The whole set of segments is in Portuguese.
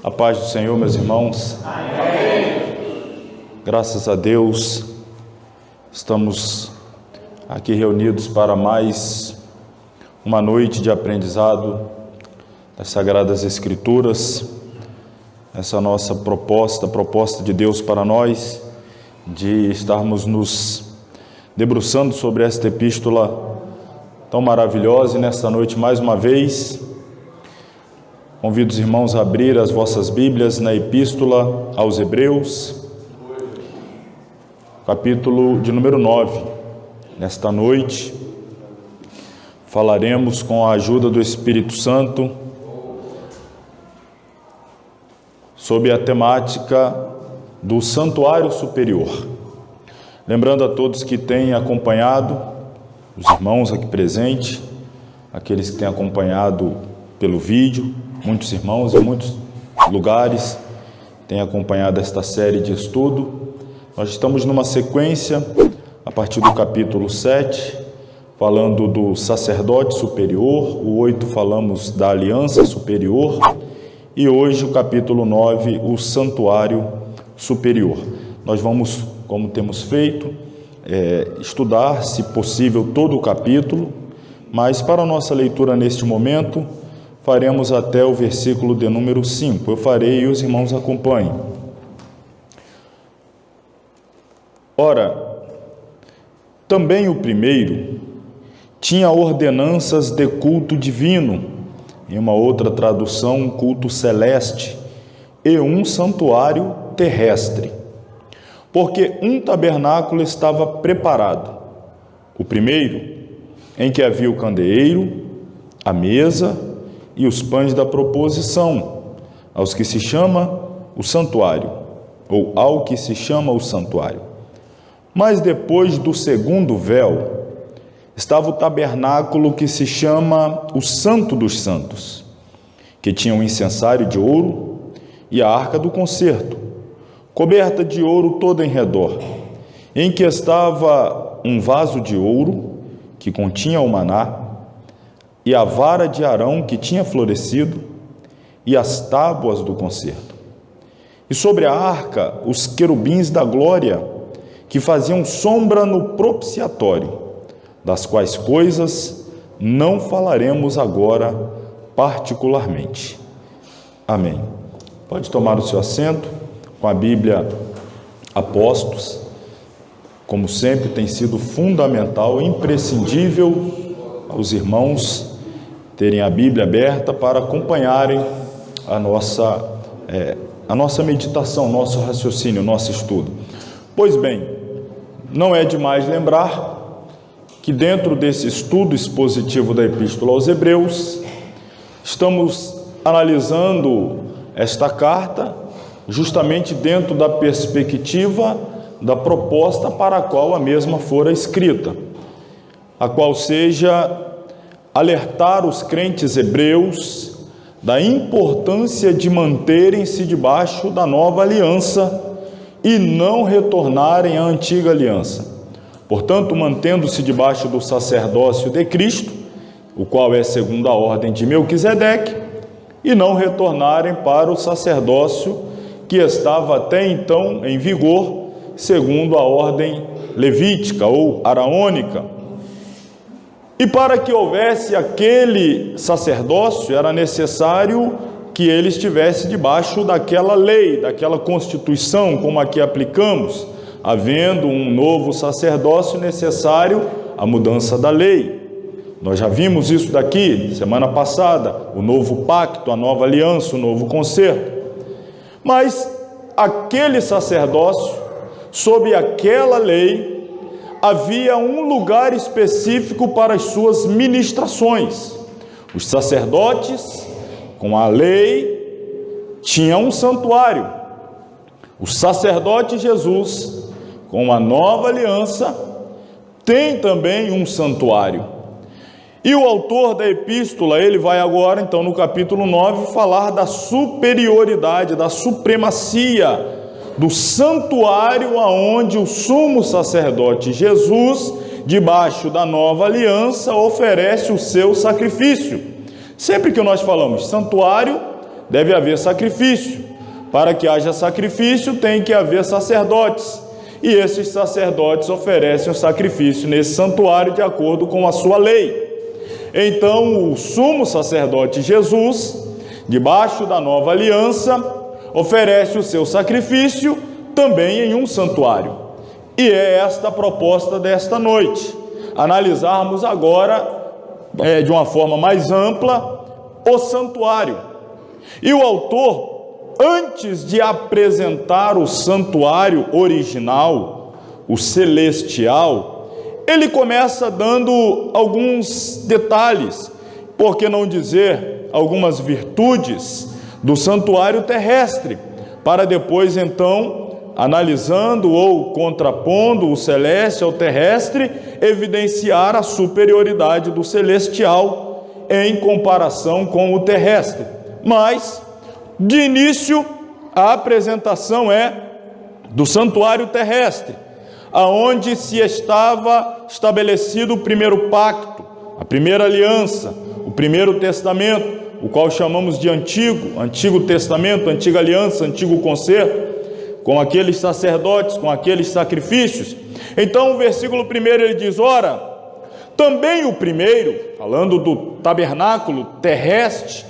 A paz do Senhor, meus irmãos. Amém. Graças a Deus, estamos aqui reunidos para mais uma noite de aprendizado das Sagradas Escrituras. Essa nossa proposta de Deus para nós, de estarmos nos debruçando sobre esta epístola tão maravilhosa. E nesta noite, mais uma vez, convido os irmãos a abrir as vossas Bíblias na Epístola aos Hebreus, capítulo de número 9. Nesta noite, falaremos com a ajuda do Espírito Santo sobre a temática do Santuário Superior. Lembrando a todos que têm acompanhado, os irmãos aqui presentes, aqueles que têm acompanhado pelo vídeo, muitos irmãos em muitos lugares têm acompanhado esta série de estudo. Nós estamos numa sequência, a partir do capítulo 7, falando do sacerdote superior, o 8 falamos da aliança superior, e hoje o capítulo 9, o santuário superior. Nós vamos, como temos feito, estudar, se possível, todo o capítulo, mas para a nossa leitura neste momento, faremos até o versículo de número 5. Eu farei e os irmãos acompanhem. Ora, também o primeiro tinha ordenanças de culto divino, em uma outra tradução, um culto celeste, e um santuário terrestre, porque um tabernáculo estava preparado. O primeiro, em que havia o candeeiro, a mesa e os pães da proposição, aos que se chama o santuário, ou ao que se chama o santuário. Mas depois do segundo véu, estava o tabernáculo que se chama o Santo dos Santos, que tinha um incensário de ouro e a arca do concerto, coberta de ouro toda em redor, em que estava um vaso de ouro que continha o maná, e a vara de Arão que tinha florescido, e as tábuas do concerto. E sobre a arca, os querubins da glória, que faziam sombra no propiciatório, das quais coisas não falaremos agora particularmente. Amém. Pode tomar o seu assento, com a Bíblia a postos. Como sempre, tem sido fundamental, imprescindível aos irmãos terem a Bíblia aberta para acompanharem a nossa meditação, nosso raciocínio, nosso estudo. Pois bem, não é demais lembrar que dentro desse estudo expositivo da Epístola aos Hebreus, estamos analisando esta carta justamente dentro da perspectiva da proposta para a qual a mesma fora escrita, a qual seja alertar os crentes hebreus da importância de manterem-se debaixo da nova aliança e não retornarem à antiga aliança. Portanto, mantendo-se debaixo do sacerdócio de Cristo, o qual é segundo a ordem de Melquisedeque, e não retornarem para o sacerdócio que estava até então em vigor, segundo a ordem levítica ou araônica. E para que houvesse aquele sacerdócio, era necessário que ele estivesse debaixo daquela lei, daquela constituição, como aqui aplicamos, havendo um novo sacerdócio necessário a mudança da lei. Nós já vimos isso daqui, semana passada, o novo pacto, a nova aliança, o novo concerto. Mas aquele sacerdócio, sob aquela lei, havia um lugar específico para as suas ministrações. Os sacerdotes, com a lei, tinham um santuário. O sacerdote Jesus, com a nova aliança, tem também um santuário. E o autor da epístola, ele vai agora, então, no capítulo 9, falar da superioridade, da supremacia do santuário aonde o sumo sacerdote Jesus, debaixo da nova aliança, oferece o seu sacrifício. Sempre que nós falamos santuário, deve haver sacrifício. Para que haja sacrifício, tem que haver sacerdotes. E esses sacerdotes oferecem o sacrifício nesse santuário de acordo com a sua lei. Então, o sumo sacerdote Jesus, debaixo da nova aliança, oferece o seu sacrifício também em um santuário. E é esta a proposta desta noite, analisarmos agora, de uma forma mais ampla, o santuário. E o autor, antes de apresentar o santuário original, o celestial, ele começa dando alguns detalhes, por que não dizer algumas virtudes do santuário terrestre, para depois então, analisando ou contrapondo o celeste ao terrestre, evidenciar a superioridade do celestial em comparação com o terrestre. Mas, de início, a apresentação é do santuário terrestre, aonde se estava estabelecido o primeiro pacto, a primeira aliança, o primeiro testamento, o qual chamamos de Antigo Testamento, Antiga Aliança, Antigo Concerto, com aqueles sacerdotes, com aqueles sacrifícios. Então o versículo 1 ele diz: ora, também o primeiro, falando do tabernáculo terrestre,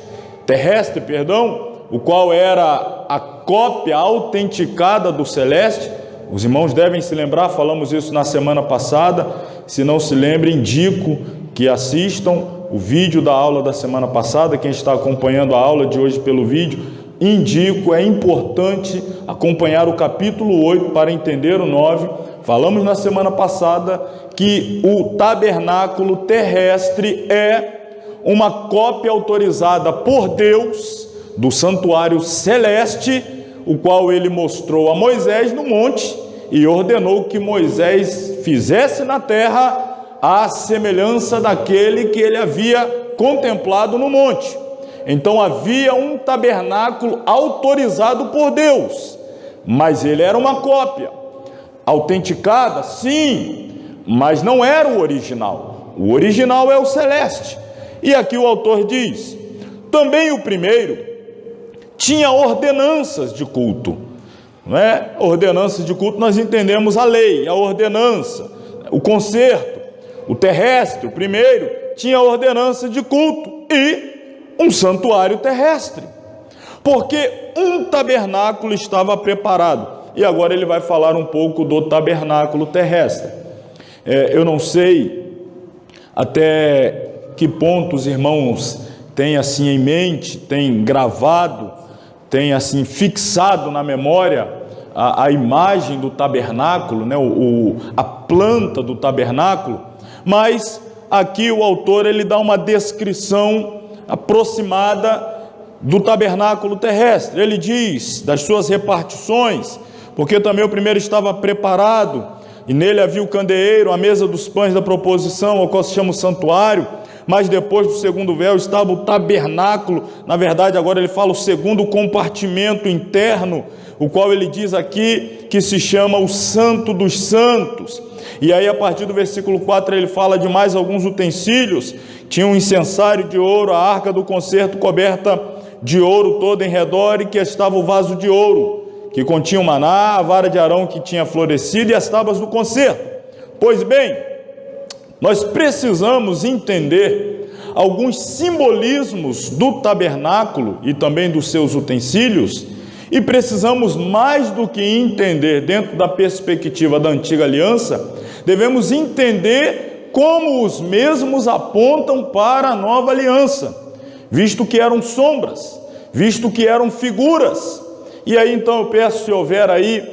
o qual era a cópia autenticada do celeste. Os irmãos devem se lembrar, falamos isso na semana passada. Se não se lembra, indico que assistam o vídeo da aula da semana passada. Quem está acompanhando a aula de hoje pelo vídeo, indico, é importante acompanhar o capítulo 8 para entender o 9. Falamos na semana passada que o tabernáculo terrestre é uma cópia autorizada por Deus do santuário celeste, o qual ele mostrou a Moisés no monte e ordenou que Moisés fizesse na terra a semelhança daquele que ele havia contemplado no monte. Então havia um tabernáculo autorizado por Deus, mas ele era uma cópia, autenticada, sim, mas não era o original. O original é o celeste. E aqui o autor diz: também o primeiro tinha ordenanças de culto, não é? Ordenanças de culto, nós entendemos a lei, a ordenança, o concerto. O terrestre, o primeiro, tinha ordenança de culto e um santuário terrestre, porque um tabernáculo estava preparado. E agora ele vai falar um pouco do tabernáculo terrestre. Eu não sei até que ponto os irmãos têm assim em mente, têm gravado, têm assim fixado na memória a imagem do tabernáculo, né? A planta do tabernáculo, mas aqui o autor ele dá uma descrição aproximada do tabernáculo terrestre. Ele diz das suas repartições, porque também o primeiro estava preparado, e nele havia o candeeiro, a mesa dos pães da proposição, ao qual se chama o santuário. Mas depois do segundo véu estava o tabernáculo, na verdade agora ele fala o segundo compartimento interno, o qual ele diz aqui que se chama o Santo dos Santos. E aí a partir do versículo 4 ele fala de mais alguns utensílios. Tinha um incensário de ouro, a arca do concerto coberta de ouro toda em redor, e que estava o vaso de ouro, que continha o maná, a vara de Arão que tinha florescido e as tábuas do concerto. Pois bem, nós precisamos entender alguns simbolismos do tabernáculo e também dos seus utensílios, e precisamos mais do que entender dentro da perspectiva da antiga aliança, devemos entender como os mesmos apontam para a nova aliança, visto que eram sombras, visto que eram figuras. E aí então eu peço, se houver aí,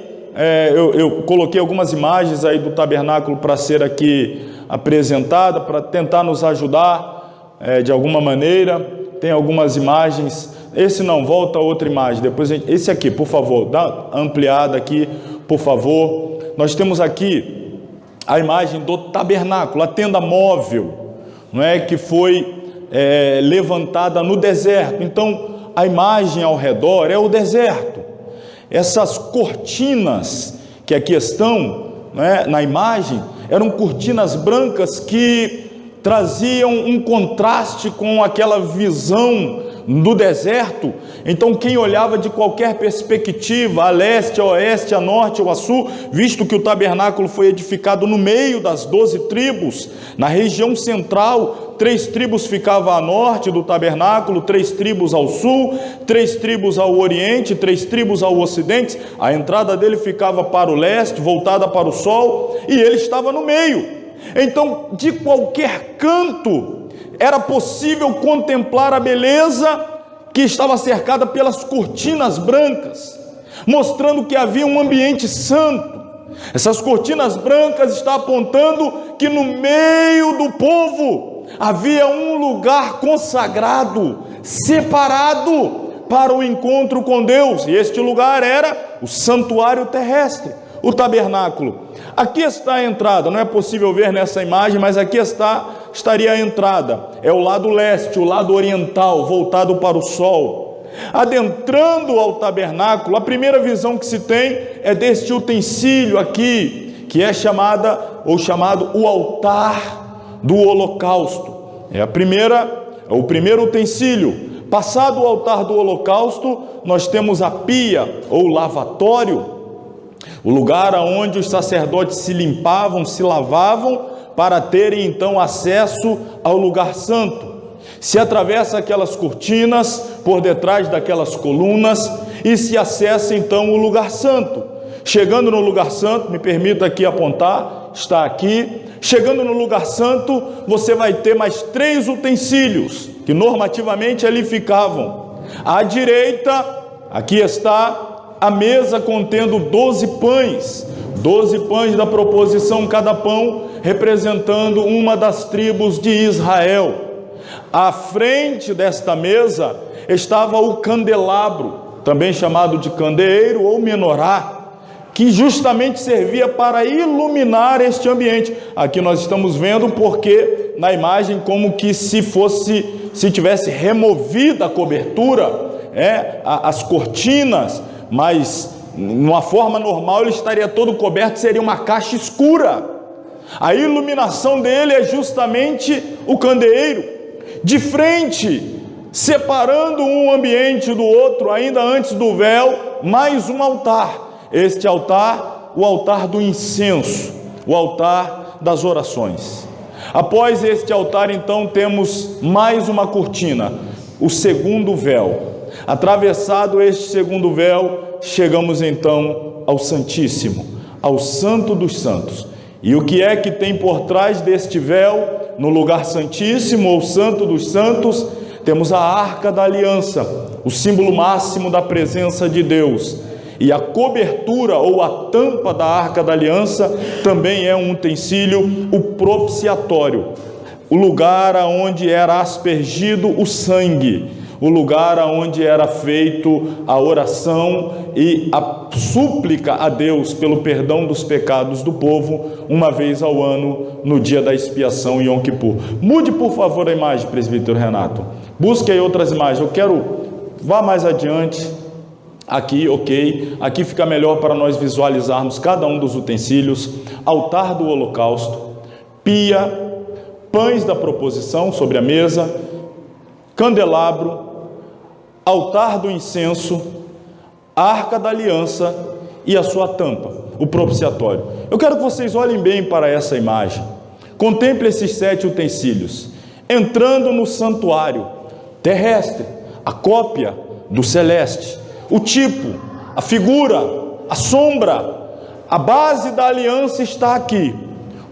eu coloquei algumas imagens aí do tabernáculo para ser aqui apresentada, para tentar nos ajudar de alguma maneira. Tem algumas imagens, esse não, volta a outra imagem, depois esse aqui, por favor, dá uma ampliada aqui, por favor. Nós temos aqui a imagem do tabernáculo, a tenda móvel, não é, que foi levantada no deserto. Então a imagem ao redor é o deserto. Essas cortinas que aqui estão, né, na imagem, eram cortinas brancas que traziam um contraste com aquela visão do deserto. Então quem olhava de qualquer perspectiva, a leste, a oeste, a norte ou a sul, visto que o tabernáculo foi edificado no meio das 12 tribos, na região central, 3 tribos ficavam a norte do tabernáculo, 3 tribos ao sul, 3 tribos ao oriente, 3 tribos ao ocidente. A entrada dele ficava para o leste, voltada para o sol, e ele estava no meio. Então, de qualquer canto, era possível contemplar a beleza que estava cercada pelas cortinas brancas, mostrando que havia um ambiente santo. Essas cortinas brancas estão apontando que no meio do povo havia um lugar consagrado, separado para o encontro com Deus, e este lugar era o santuário terrestre, o tabernáculo. Aqui está a entrada, não é possível ver nessa imagem, mas aqui estaria a entrada, é o lado leste, o lado oriental, voltado para o sol. Adentrando ao tabernáculo, a primeira visão que se tem é deste utensílio aqui, que é chamado o altar do holocausto. É o primeiro utensílio. Passado o altar do holocausto, nós temos a pia ou lavatório, o lugar onde os sacerdotes se limpavam, se lavavam, para terem então acesso ao lugar santo. Se atravessa aquelas cortinas, por detrás daquelas colunas, e se acessa então o lugar santo. Chegando no lugar santo, me permita aqui apontar, está aqui. Chegando no lugar santo, você vai ter mais 3 utensílios, que normativamente ali ficavam. À direita, aqui está a mesa contendo 12 pães, 12 pães da proposição, cada pão representando uma das tribos de Israel. À frente desta mesa estava o candelabro, também chamado de candeeiro ou menorá, que justamente servia para iluminar este ambiente. Aqui nós estamos vendo porque na imagem como que se tivesse removida a cobertura, as cortinas, mas numa forma normal ele estaria todo coberto, seria uma caixa escura. A iluminação dele é justamente o candeeiro. De frente, separando um ambiente do outro, ainda antes do véu, mais um altar. Este altar, o altar do incenso, o altar das orações. Após este altar, então, temos mais uma cortina, o segundo véu. Atravessado este segundo véu, chegamos então ao Santíssimo, ao Santo dos Santos. E o que é que tem por trás deste véu, no lugar santíssimo ou Santo dos Santos? Temos a Arca da Aliança, o símbolo máximo da presença de Deus. E a cobertura ou a tampa da Arca da Aliança também é um utensílio, o propiciatório, o lugar onde era aspergido o sangue, o lugar onde era feito a oração e a súplica a Deus pelo perdão dos pecados do povo, uma vez ao ano, no dia da expiação em Yom Kippur. Mude, por favor, a imagem, presbítero Renato. Busque aí outras imagens. Vá mais adiante. Aqui, ok. Aqui fica melhor para nós visualizarmos cada um dos utensílios. Altar do holocausto, pia, pães da proposição sobre a mesa, candelabro, altar do incenso, arca da aliança e a sua tampa, o propiciatório. Eu quero que vocês olhem bem para essa imagem. Contemple esses 7 utensílios. Entrando no santuário terrestre, a cópia do celeste, o tipo, a figura, a sombra, a base da aliança está aqui.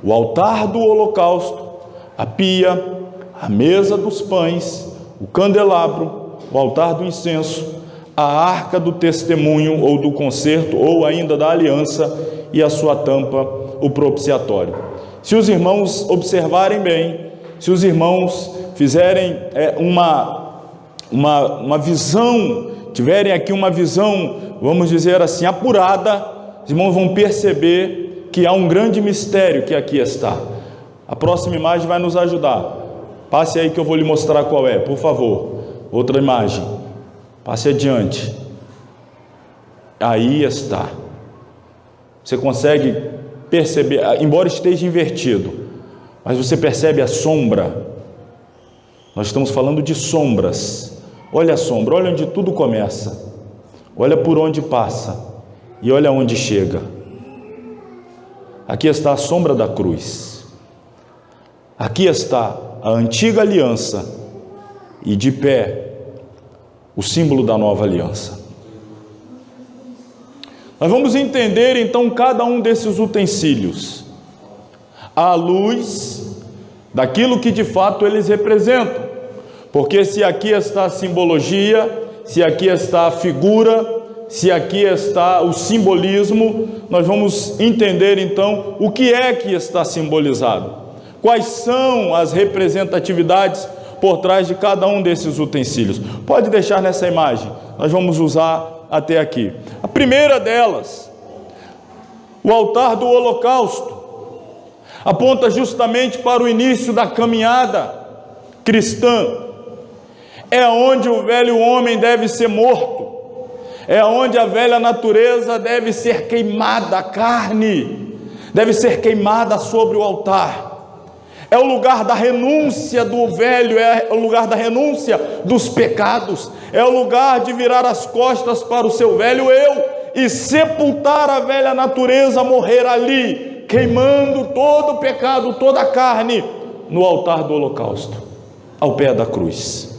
O altar do holocausto, a pia, a mesa dos pães, o candelabro, o altar do incenso, a arca do testemunho ou do concerto ou ainda da aliança e a sua tampa, o propiciatório. Se os irmãos observarem bem, se os irmãos fizerem uma visão, tiverem aqui uma visão, vamos dizer assim, apurada, os irmãos vão perceber que há um grande mistério que aqui está. A próxima imagem vai nos ajudar. Passe aí que eu vou lhe mostrar qual é, por favor. Outra imagem. Passe adiante. Aí está. Você consegue perceber, embora esteja invertido, mas você percebe a sombra. Nós estamos falando de sombras. Olha a sombra, olha onde tudo começa, olha por onde passa e olha onde chega. Aqui está a sombra da cruz, aqui está a antiga aliança e de pé o símbolo da nova aliança. Nós vamos entender então cada um desses utensílios à luz daquilo que de fato eles representam, porque se aqui está a simbologia, se aqui está a figura, se aqui está o simbolismo, nós vamos entender então o que é que está simbolizado, quais são as representatividades por trás de cada um desses utensílios. Pode deixar nessa imagem, nós vamos usar até aqui. A primeira delas, o altar do holocausto, aponta justamente para o início da caminhada cristã. É onde o velho homem deve ser morto, é onde a velha natureza deve ser queimada, a carne deve ser queimada sobre o altar. É o lugar da renúncia do velho, é o lugar da renúncia dos pecados, é o lugar de virar as costas para o seu velho eu e sepultar a velha natureza, morrer ali, queimando todo o pecado, toda a carne no altar do holocausto, ao pé da cruz.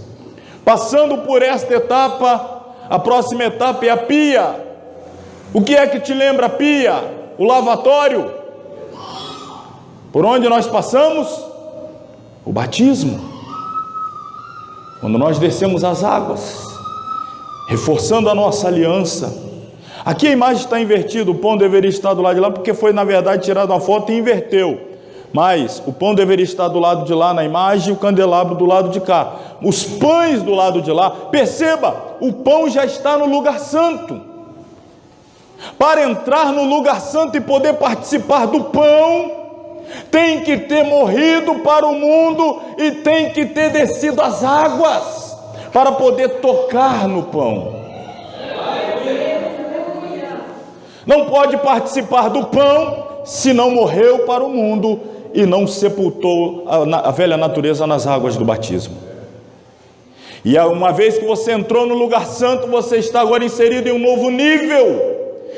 Passando por esta etapa, a próxima etapa é a pia. O que é que te lembra a pia? O lavatório. Por onde nós passamos? O batismo. Quando nós descemos as águas, reforçando a nossa aliança. Aqui a imagem está invertida, o pão deveria estar do lado de lá, porque foi na verdade tirada uma foto e inverteu. Mas o pão deveria estar do lado de lá na imagem e o candelabro do lado de cá. Os pães do lado de lá. Perceba, o pão já está no lugar santo. Para entrar no lugar santo e poder participar do pão, tem que ter morrido para o mundo e tem que ter descido as águas para poder tocar no pão. Não pode participar do pão se não morreu para o mundo e não sepultou a velha natureza nas águas do batismo. E uma vez que você entrou no lugar santo, você está agora inserido em um novo nível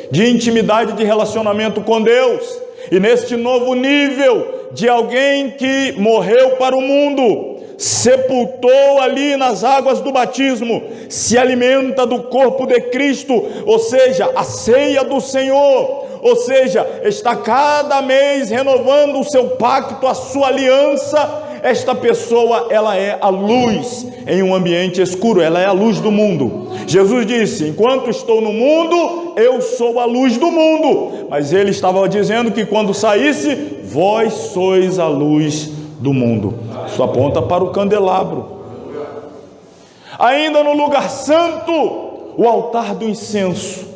de intimidade, de relacionamento com Deus. E neste novo nível de alguém que morreu para o mundo, sepultou ali nas águas do batismo, se alimenta do corpo de Cristo, ou seja, a ceia do Senhor, ou seja, está cada mês renovando o seu pacto, a sua aliança. Esta pessoa, ela é a luz em um ambiente escuro, ela é a luz do mundo. Jesus disse: enquanto estou no mundo, eu sou a luz do mundo. Mas ele estava dizendo que quando saísse, vós sois a luz do mundo. Isso aponta para o candelabro. Ainda no lugar santo, o altar do incenso,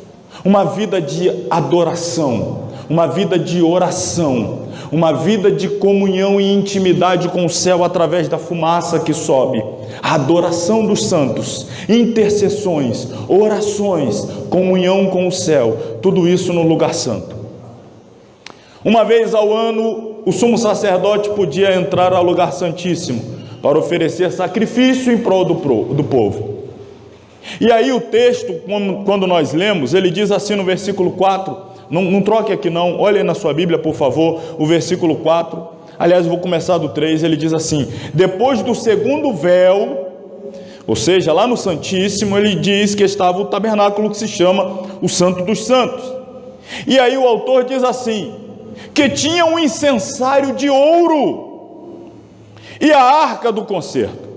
uma vida de adoração, uma vida de oração, uma vida de comunhão e intimidade com o céu através da fumaça que sobe, a adoração dos santos, intercessões, orações, comunhão com o céu, tudo isso no lugar santo. Uma vez ao ano, o sumo sacerdote podia entrar ao lugar santíssimo para oferecer sacrifício em prol do povo. E aí o texto, quando nós lemos, ele diz assim no versículo 4, não troque aqui não, olhem na sua Bíblia por favor, o versículo 4, aliás eu vou começar do 3, ele diz assim: depois do segundo véu, ou seja, lá no Santíssimo, ele diz que estava o tabernáculo que se chama o Santo dos Santos. E aí o autor diz assim, que tinha um incensário de ouro e a arca do concerto.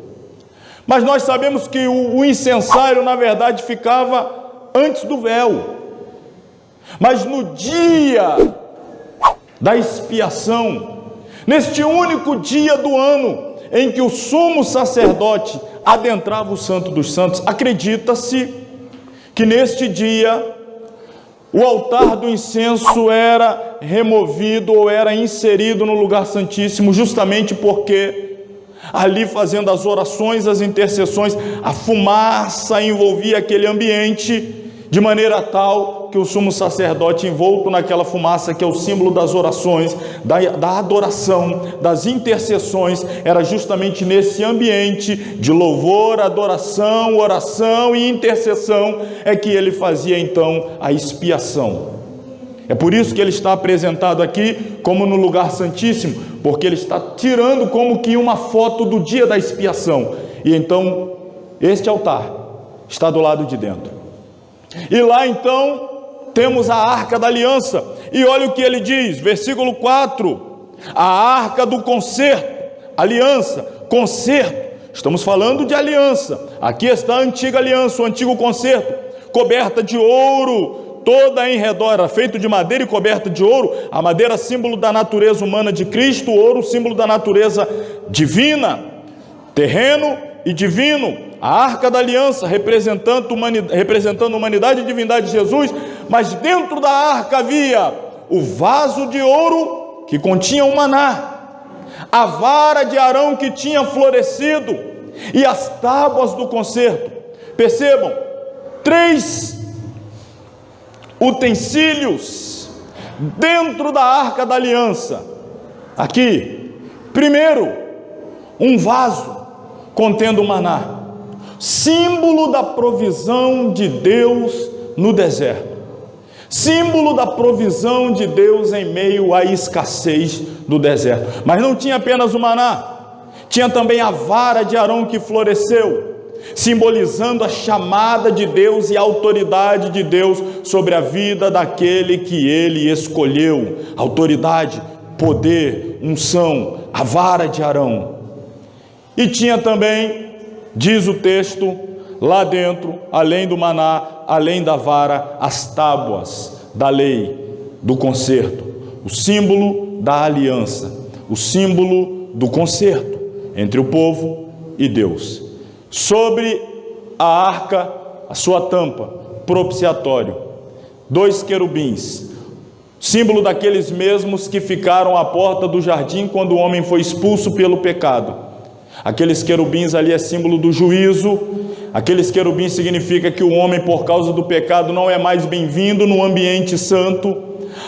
Mas nós sabemos que o incensário na verdade ficava antes do véu. Mas no dia da expiação, neste único dia do ano em que o sumo sacerdote adentrava o Santo dos Santos, acredita-se que neste dia o altar do incenso era removido ou era inserido no lugar santíssimo, justamente porque ali fazendo as orações, as intercessões, a fumaça envolvia aquele ambiente de maneira tal que o sumo sacerdote, envolto naquela fumaça que é o símbolo das orações, da adoração, das intercessões, era justamente nesse ambiente de louvor, adoração, oração e intercessão é que ele fazia então a expiação. É por isso que ele está apresentado aqui como no lugar santíssimo, porque ele está tirando como que uma foto do dia da expiação. E então este altar está do lado de dentro. E lá então temos a arca da aliança. E olha o que ele diz, versículo 4: a arca do concerto, aliança, concerto. Estamos falando de aliança. Aqui está a antiga aliança, o antigo concerto, coberta de ouro, toda em redor, era feito de madeira e coberta de ouro. A madeira símbolo da natureza humana de Cristo, o ouro símbolo da natureza divina, terreno e divino. A arca da aliança representando a humanidade e divindade de Jesus, mas dentro da arca havia o vaso de ouro que continha o maná, a vara de Arão que tinha florescido e as tábuas do concerto. Percebam, 3 utensílios dentro da arca da aliança. Aqui, primeiro, um vaso contendo maná, símbolo da provisão de Deus no deserto, símbolo da provisão de Deus em meio à escassez do deserto. Mas não tinha apenas o maná, tinha também a vara de Arão que floresceu, simbolizando a chamada de Deus e a autoridade de Deus sobre a vida daquele que ele escolheu. Autoridade, poder, unção, a vara de Arão. E tinha também, diz o texto, lá dentro, além do maná, além da vara, as tábuas da lei, do concerto, o símbolo da aliança, o símbolo do concerto entre o povo e Deus. Sobre a arca, a sua tampa, propiciatório, 2 querubins, símbolo daqueles mesmos que ficaram à porta do jardim quando o homem foi expulso pelo pecado. Aqueles querubins ali é símbolo do juízo. Aqueles querubins significa que o homem, por causa do pecado, não é mais bem-vindo no ambiente santo.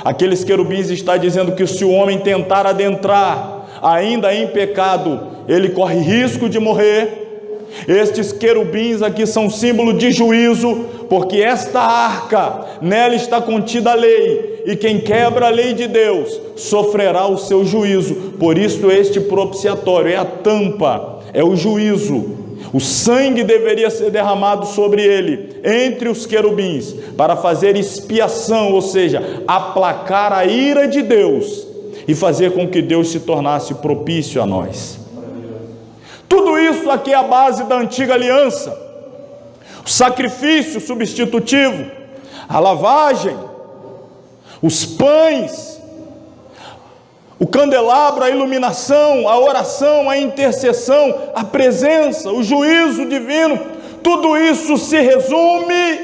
Aqueles querubins está dizendo que se o homem tentar adentrar ainda em pecado, ele corre risco de morrer. Estes querubins aqui são símbolo de juízo, porque esta arca, nela está contida a lei, e quem quebra a lei de Deus sofrerá o seu juízo. Por isso este propiciatório é a tampa, é o juízo. O sangue deveria ser derramado sobre ele, entre os querubins, para fazer expiação, ou seja, aplacar a ira de Deus e fazer com que Deus se tornasse propício a nós. Tudo isso aqui é a base da antiga aliança. O sacrifício substitutivo, a lavagem, os pães, o candelabro, a iluminação, a oração, a intercessão, a presença, o juízo divino, tudo isso se resume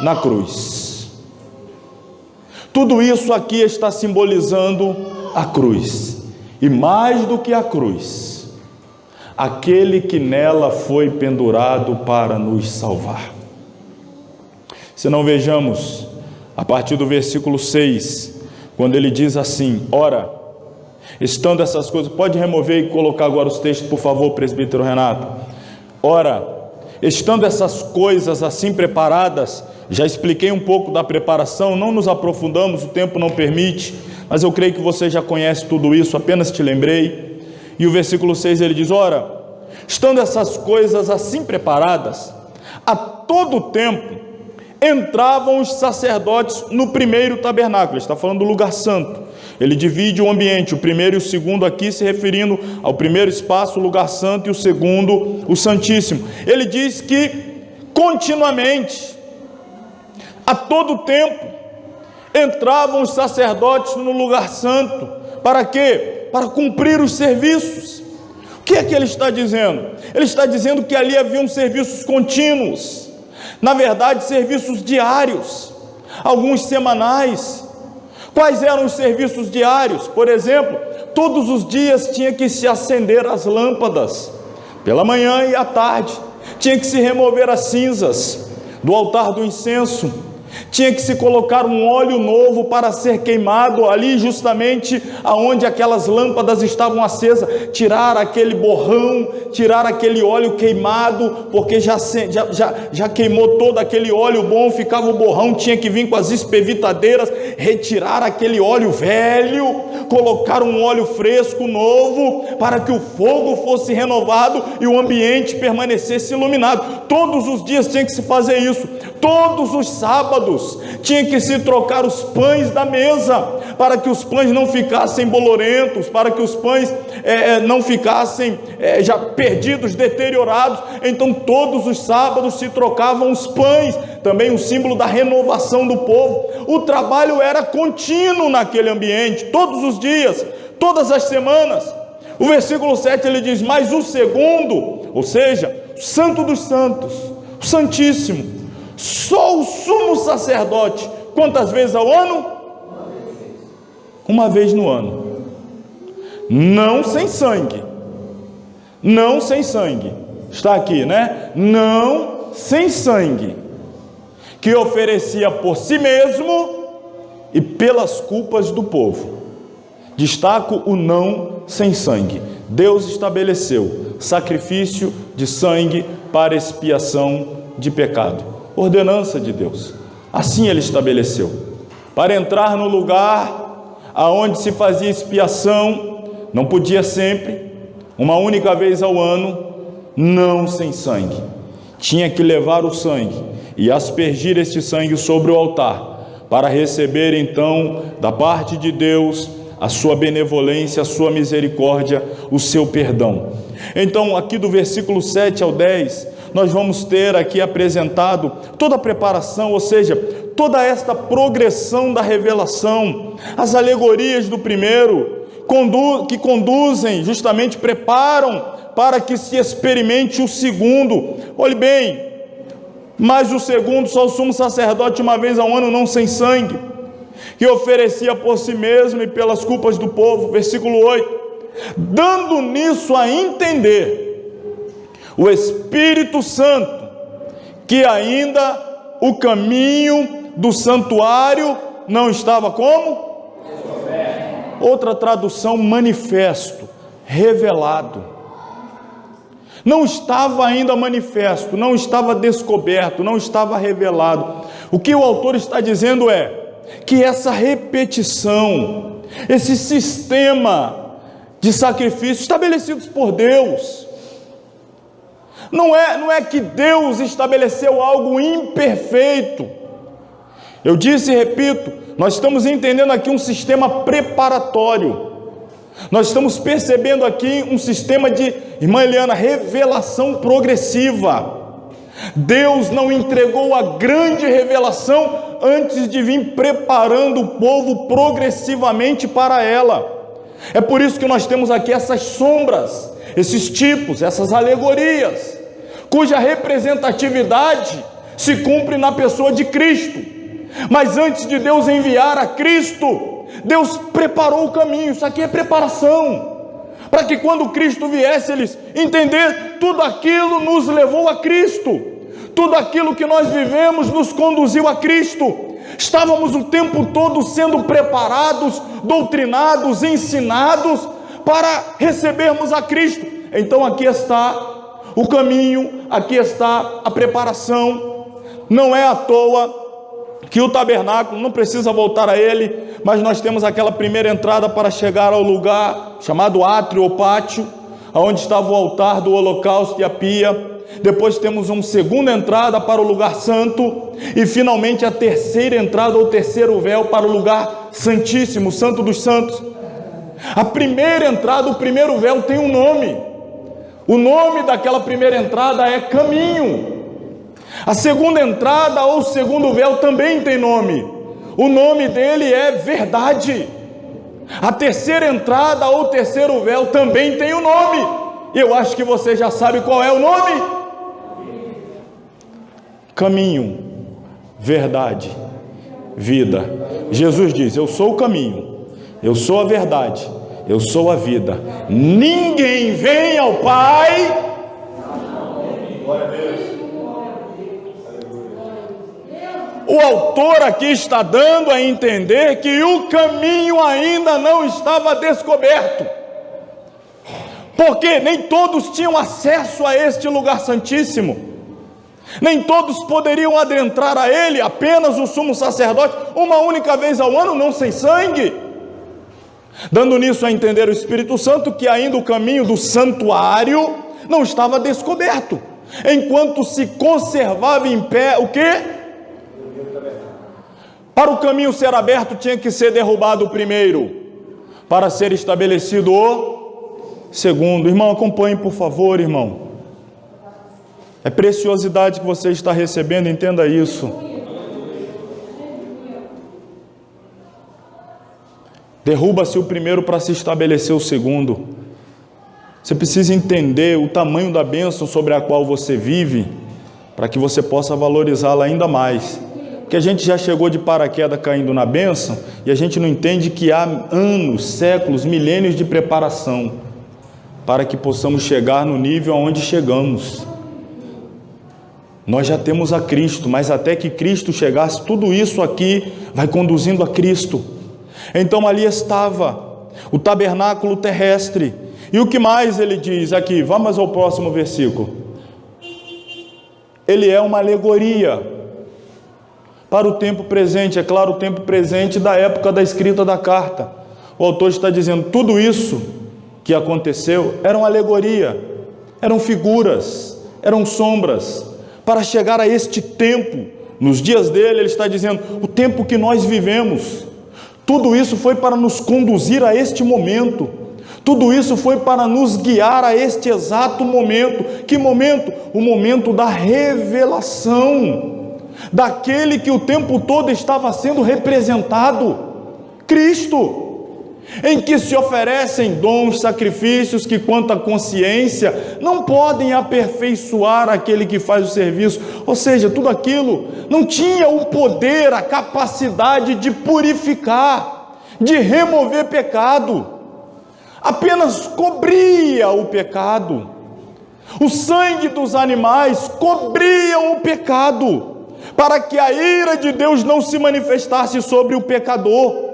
na cruz. Tudo isso aqui está simbolizando a cruz. E mais do que a cruz, aquele que nela foi pendurado para nos salvar. Se não vejamos, a partir do versículo 6, quando ele diz assim: ora, estando essas coisas, pode remover e colocar agora os textos, por favor, presbítero Renato. Ora, estando essas coisas assim preparadas, já expliquei um pouco da preparação, não nos aprofundamos, o tempo não permite, mas eu creio que você já conhece tudo isso, apenas te lembrei. E o versículo 6 ele diz: ora, estando essas coisas assim preparadas, a todo tempo entravam os sacerdotes no primeiro tabernáculo. Ele está falando do lugar santo. Ele divide o ambiente, o primeiro e o segundo aqui se referindo ao primeiro espaço, o lugar santo, e o segundo, o santíssimo. Ele diz que continuamente, a todo tempo, entravam os sacerdotes no lugar santo. Para quê? Para cumprir os serviços. O que é que ele está dizendo? Ele está dizendo que ali haviam serviços contínuos, na verdade serviços diários, alguns semanais. Quais eram os serviços diários? Por exemplo, todos os dias tinha que se acender as lâmpadas, pela manhã e à tarde, tinha que se remover as cinzas do altar do incenso, Tinha que se colocar um óleo novo para ser queimado ali justamente aonde aquelas lâmpadas estavam acesas, tirar aquele borrão, tirar aquele óleo queimado, porque já queimou todo aquele óleo bom, ficava o borrão, tinha que vir com as espevitadeiras, retirar aquele óleo velho, colocar um óleo fresco, novo, para que o fogo fosse renovado e o ambiente permanecesse iluminado. Todos os dias tinha que se fazer isso, todos os sábados tinha que se trocar os pães da mesa, para que os pães não ficassem bolorentos, para que os pães não ficassem já perdidos, deteriorados. Então todos os sábados se trocavam os pães, também um símbolo da renovação do povo. O trabalho era contínuo naquele ambiente, todos os dias, todas as semanas. O versículo 7 ele diz: mas o segundo, ou seja, o Santo dos Santos, o Santíssimo, só o sumo sacerdote, quantas vezes ao ano? Uma vez no ano, não sem sangue, não sem sangue, está aqui, né? Não sem sangue, que oferecia por si mesmo e pelas culpas do povo. Destaco o não sem sangue. Deus estabeleceu sacrifício de sangue para expiação de pecado, ordenança de Deus, assim ele estabeleceu, para entrar no lugar aonde se fazia expiação, não podia sempre, uma única vez ao ano, não sem sangue, tinha que levar o sangue e aspergir este sangue sobre o altar, para receber então da parte de Deus a sua benevolência, a sua misericórdia, o seu perdão. Então aqui do versículo 7 ao 10, nós vamos ter aqui apresentado toda a preparação, ou seja, toda esta progressão da revelação, as alegorias do primeiro, que conduzem, justamente preparam para que se experimente o segundo. Olhe bem, mas o segundo, só o sumo sacerdote uma vez ao ano, não sem sangue, que oferecia por si mesmo e pelas culpas do povo. Versículo 8, dando nisso a entender o Espírito Santo, que ainda o caminho do santuário não estava como? Outra tradução, manifesto, revelado. Não estava ainda manifesto, não estava descoberto, não estava revelado. O que o autor está dizendo é que essa repetição, esse sistema de sacrifícios estabelecidos por Deus, não é que Deus estabeleceu algo imperfeito. Eu disse e repito, nós estamos entendendo aqui um sistema preparatório. Nós estamos percebendo aqui um sistema de, irmã Eliana, revelação progressiva. Deus não entregou a grande revelação antes de vir preparando o povo progressivamente para ela. É por isso que nós temos aqui essas sombras, esses tipos, essas alegorias, cuja representatividade se cumpre na pessoa de Cristo. Mas antes de Deus enviar a Cristo, Deus preparou o caminho. Isso aqui é preparação, para que quando Cristo viesse, eles entender tudo aquilo nos levou a Cristo, tudo aquilo que nós vivemos nos conduziu a Cristo. Estávamos o tempo todo sendo preparados, doutrinados, ensinados para recebermos a Cristo. Então aqui está o caminho, aqui está a preparação. Não é à toa que o tabernáculo, não precisa voltar a ele, mas nós temos aquela primeira entrada para chegar ao lugar chamado átrio ou pátio, onde estava o altar do holocausto e a pia. Depois temos uma segunda entrada para o lugar santo, e finalmente a terceira entrada ou terceiro véu para o lugar santíssimo, santo dos santos. A primeira entrada, o primeiro véu tem um nome. O nome daquela primeira entrada é caminho. A segunda entrada ou segundo véu também tem nome. O nome dele é verdade. A terceira entrada ou terceiro véu também tem um nome. Eu acho que você já sabe qual é o nome. Caminho, verdade, vida. Jesus diz: eu sou o caminho, eu sou a verdade, eu sou a vida. Ninguém vem ao Pai. Glória a Deus. O autor aqui está dando a entender que o caminho ainda não estava descoberto, porque nem todos tinham acesso a este lugar santíssimo, nem todos poderiam adentrar a ele, apenas o sumo sacerdote, uma única vez ao ano, não sem sangue, dando nisso a entender o Espírito Santo que ainda o caminho do santuário não estava descoberto, enquanto se conservava em pé o quê? Para o caminho ser aberto tinha que ser derrubado o primeiro, para ser estabelecido o segundo. Irmão, acompanhe por favor, irmão. É preciosidade que você está recebendo, entenda isso. Derruba-se o primeiro para se estabelecer o segundo. Você precisa entender o tamanho da bênção sobre a qual você vive, para que você possa valorizá-la ainda mais. Porque a gente já chegou de paraquedas caindo na bênção, e a gente não entende que há anos, séculos, milênios de preparação, para que possamos chegar no nível aonde chegamos. Nós já temos a Cristo, mas até que Cristo chegasse, tudo isso aqui vai conduzindo a Cristo. Então ali estava o tabernáculo terrestre. E o que mais ele diz aqui? Vamos ao próximo versículo. Ele é uma alegoria para o tempo presente, é claro, o tempo presente da época da escrita da carta. O autor está dizendo, tudo isso que aconteceu era uma alegoria, eram figuras, eram sombras, para chegar a este tempo. Nos dias dele, ele está dizendo, o tempo que nós vivemos, tudo isso foi para nos conduzir a este momento, tudo isso foi para nos guiar a este exato momento. Que momento? O momento da revelação, daquele que o tempo todo estava sendo representado, Cristo, em que se oferecem dons, sacrifícios que, quanto à consciência, não podem aperfeiçoar aquele que faz o serviço. Ou seja, tudo aquilo não tinha o poder, a capacidade de purificar, de remover pecado, apenas cobria o pecado. O sangue dos animais cobria o pecado, para que a ira de Deus não se manifestasse sobre o pecador.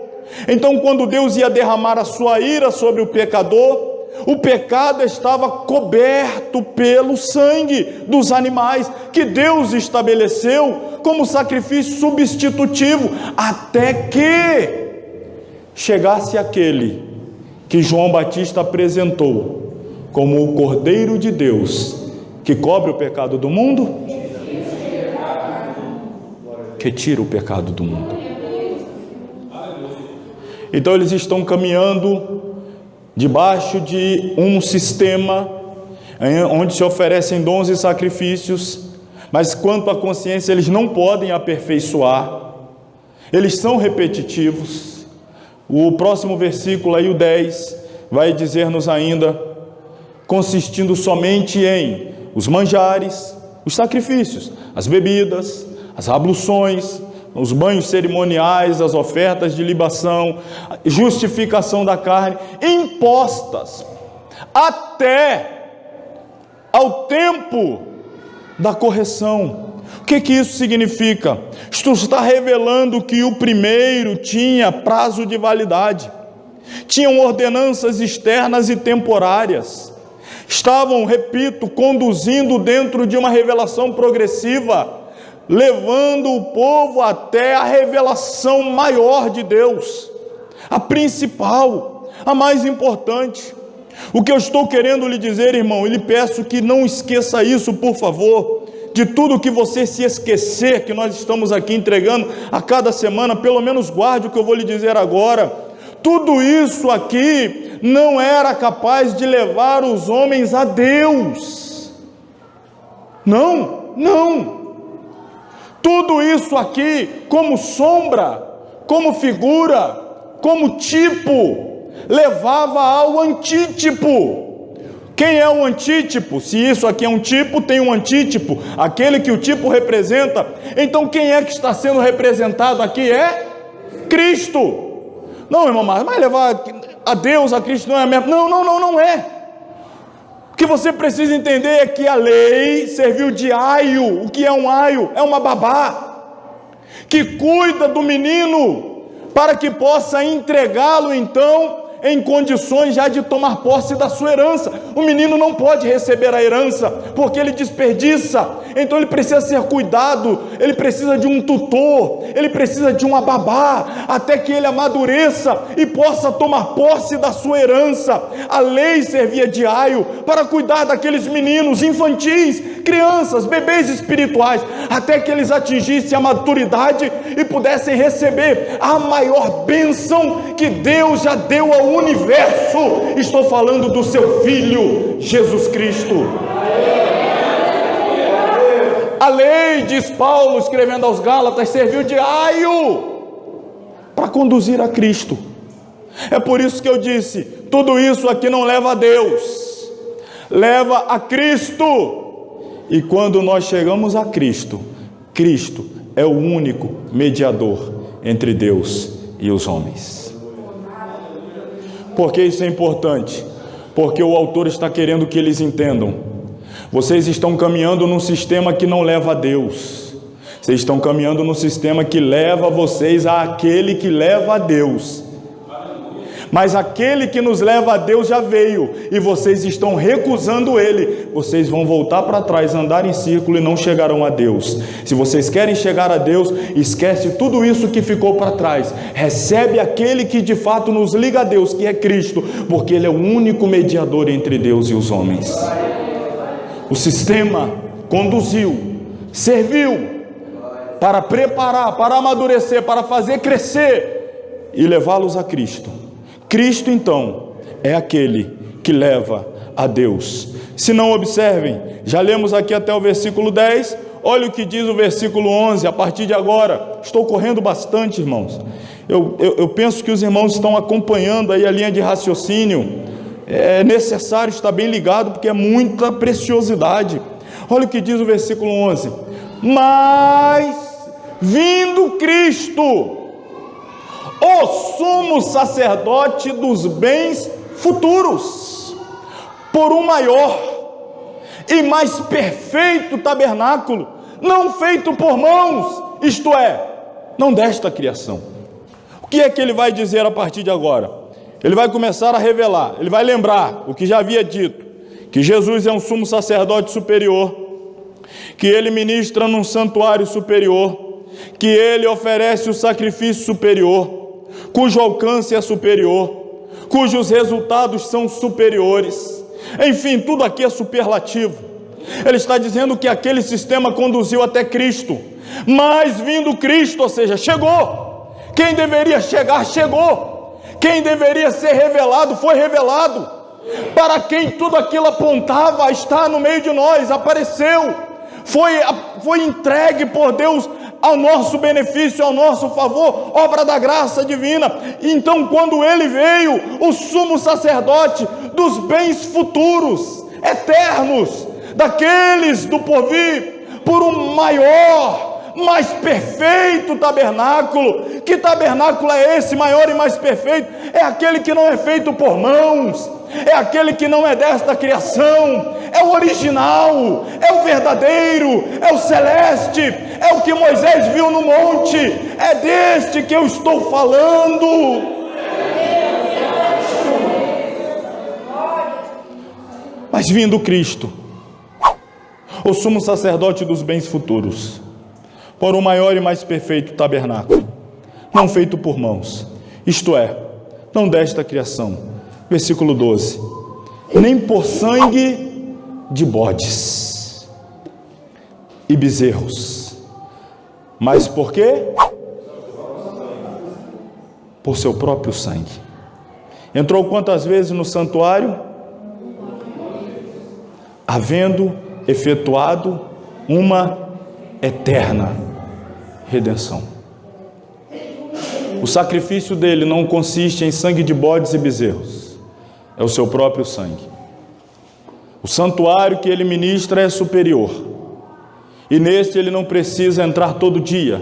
Então, quando Deus ia derramar a sua ira sobre o pecador, o pecado estava coberto pelo sangue dos animais, que Deus estabeleceu como sacrifício substitutivo, até que chegasse aquele que João Batista apresentou como o Cordeiro de Deus, que cobre o pecado do mundo, que tira o pecado do mundo. Então eles estão caminhando debaixo de um sistema onde se oferecem dons e sacrifícios, mas quanto à consciência eles não podem aperfeiçoar, eles são repetitivos. O próximo versículo aí, o 10, vai dizer-nos ainda, consistindo somente em os manjares, os sacrifícios, as bebidas, as abluções, os banhos cerimoniais, as ofertas de libação, justificação da carne, impostas até ao tempo da correção. O que isso significa? Isto está revelando que o primeiro tinha prazo de validade, tinham ordenanças externas e temporárias, estavam, repito, conduzindo dentro de uma revelação progressiva, levando o povo até a revelação maior de Deus, a principal, a mais importante. O que eu estou querendo lhe dizer, irmão, e lhe peço que não esqueça isso, por favor, de tudo que você se esquecer, que nós estamos aqui entregando a cada semana, pelo menos guarde o que eu vou lhe dizer agora. Tudo isso aqui não era capaz de levar os homens a Deus. Não. Tudo isso aqui, como sombra, como figura, como tipo, levava ao antítipo. Quem é o antítipo? Se isso aqui é um tipo, tem um antítipo, aquele que o tipo representa. Então quem é que está sendo representado aqui? É Cristo. Não, irmão, mas levar a Deus, a Cristo não é a mesma. Não é. O que você precisa entender é que a lei serviu de aio. O que é um aio? É uma babá. que cuida do menino para que possa entregá-lo então em condições já de tomar posse da sua herança. O menino não pode receber a herança porque ele desperdiça, então ele precisa ser cuidado, ele precisa de um tutor, ele precisa de uma babá, até que ele amadureça e possa tomar posse da sua herança. A lei servia de aio para cuidar daqueles meninos infantis, crianças, bebês espirituais, até que eles atingissem a maturidade e pudessem receber a maior bênção que Deus já deu ao universo. Estou falando do seu Filho, Jesus Cristo. A lei, diz Paulo, escrevendo aos Gálatas, serviu de aio para conduzir a Cristo. É por isso que eu disse, tudo isso aqui não leva a Deus, leva a Cristo. E quando nós chegamos a Cristo, Cristo é o único mediador entre Deus e os homens. Por que isso é importante? Porque o autor está querendo que eles entendam. Vocês estão caminhando num sistema que não leva a Deus. Vocês estão caminhando num sistema que leva vocês àquele que leva a Deus. Mas aquele que nos leva a Deus já veio, e vocês estão recusando ele. Vocês vão voltar para trás, andar em círculo e não chegarão a Deus. Se vocês querem chegar a Deus, esquece tudo isso que ficou para trás. Recebe aquele que de fato nos liga a Deus, que é Cristo, porque ele é o único mediador entre Deus e os homens. O sistema conduziu, serviu para preparar, para amadurecer, para fazer crescer e levá-los a Cristo. Cristo, então, é aquele que leva a Deus. Se não observem, já lemos aqui até o versículo 10, olha o que diz o versículo 11, a partir de agora. Estou correndo bastante, irmãos. Eu penso que os irmãos estão acompanhando aí a linha de raciocínio. É necessário estar bem ligado, porque é muita preciosidade. Olha o que diz o versículo 11. Mas, vindo Cristo, o sumo sacerdote dos bens futuros, por um maior e mais perfeito tabernáculo, não feito por mãos, isto é, não desta criação. O que é que ele vai dizer a partir de agora? Ele vai começar a revelar, ele vai lembrar o que já havia dito, que Jesus é um sumo sacerdote superior, que ele ministra num santuário superior, que ele oferece o sacrifício superior, cujo alcance é superior, cujos resultados são superiores. Enfim, tudo aqui é superlativo. Ele está dizendo que aquele sistema conduziu até Cristo, mas vindo Cristo, ou seja, chegou. Quem deveria chegar, chegou. Quem deveria ser revelado, foi revelado. Para quem tudo aquilo apontava, está no meio de nós, apareceu. Foi entregue por Deus ao nosso benefício, ao nosso favor, obra da graça divina. Então, quando ele veio, o sumo sacerdote dos bens futuros, eternos, daqueles do porvir, por um maior, mais perfeito tabernáculo. Que tabernáculo é esse, maior e mais perfeito? É aquele que não é feito por mãos, é aquele que não é desta criação, é o original, é o verdadeiro, é o celeste, é o que Moisés viu no monte, é deste que eu estou falando. Mas vindo Cristo, o sumo sacerdote dos bens futuros, por um maior e mais perfeito tabernáculo, não feito por mãos, isto é, não desta criação. Versículo 12, nem por sangue de bodes e bezerros, mas por quê? Por seu próprio sangue. Entrou quantas vezes no santuário? Havendo efetuado uma eterna redenção. O sacrifício dele não consiste em sangue de bodes e bezerros, é o seu próprio sangue. O santuário que ele ministra é superior, e neste ele não precisa entrar todo dia,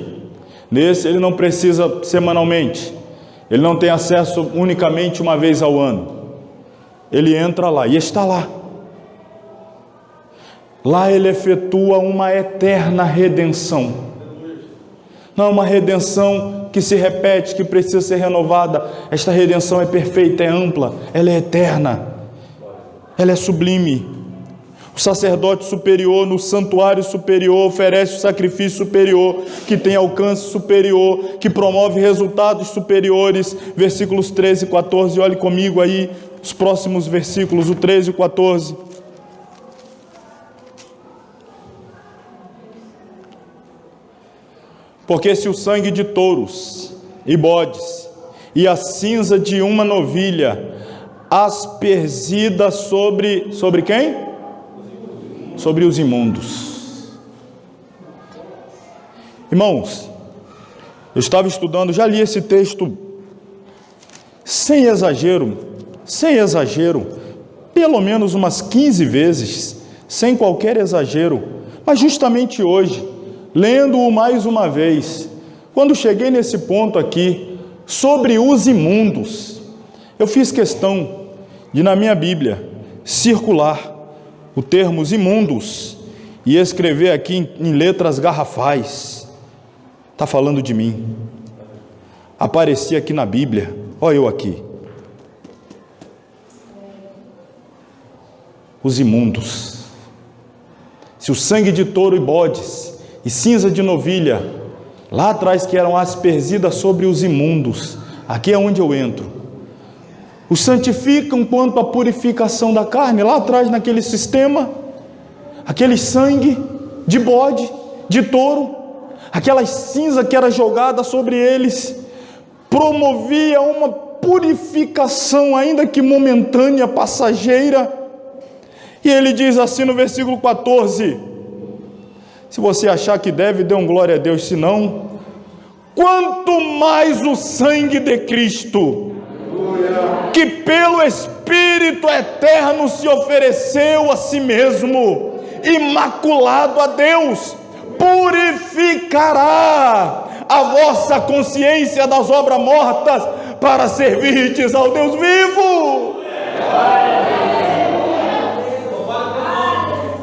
nesse ele não precisa semanalmente, ele não tem acesso unicamente uma vez ao ano. Ele entra lá e está lá. Lá ele efetua uma eterna redenção. Não é uma redenção que se repete, que precisa ser renovada. Esta redenção é perfeita, é ampla, ela é eterna, ela é sublime. O sacerdote superior no santuário superior oferece o sacrifício superior, que tem alcance superior, que promove resultados superiores. Versículos 13 e 14, olhe comigo aí os próximos versículos, o 13 e o 14. Porque se o sangue de touros e bodes e a cinza de uma novilha aspersida sobre quem? Sobre os imundos. Irmãos, eu estava estudando, já li esse texto sem exagero, pelo menos umas 15 vezes, sem qualquer exagero, mas justamente hoje, lendo-o mais uma vez, quando cheguei nesse ponto aqui, sobre os imundos, eu fiz questão de, na minha Bíblia, circular o termo imundos e escrever aqui em letras garrafais. Está falando de mim. Apareci aqui na Bíblia, olha eu aqui. Os imundos. Se o sangue de touro e bodes e cinza de novilha, lá atrás que eram aspergidas sobre os imundos, aqui é onde eu entro. Os santificam quanto à purificação da carne, lá atrás naquele sistema, aquele sangue de bode, de touro, aquela cinza que era jogada sobre eles, promovia uma purificação, ainda que momentânea, passageira. E ele diz assim no versículo 14, se você achar que deve, dê um glória a Deus, se não, quanto mais o sangue de Cristo, que pelo Espírito eterno se ofereceu a si mesmo, imaculado a Deus, purificará a vossa consciência das obras mortas, para servirdes ao Deus vivo.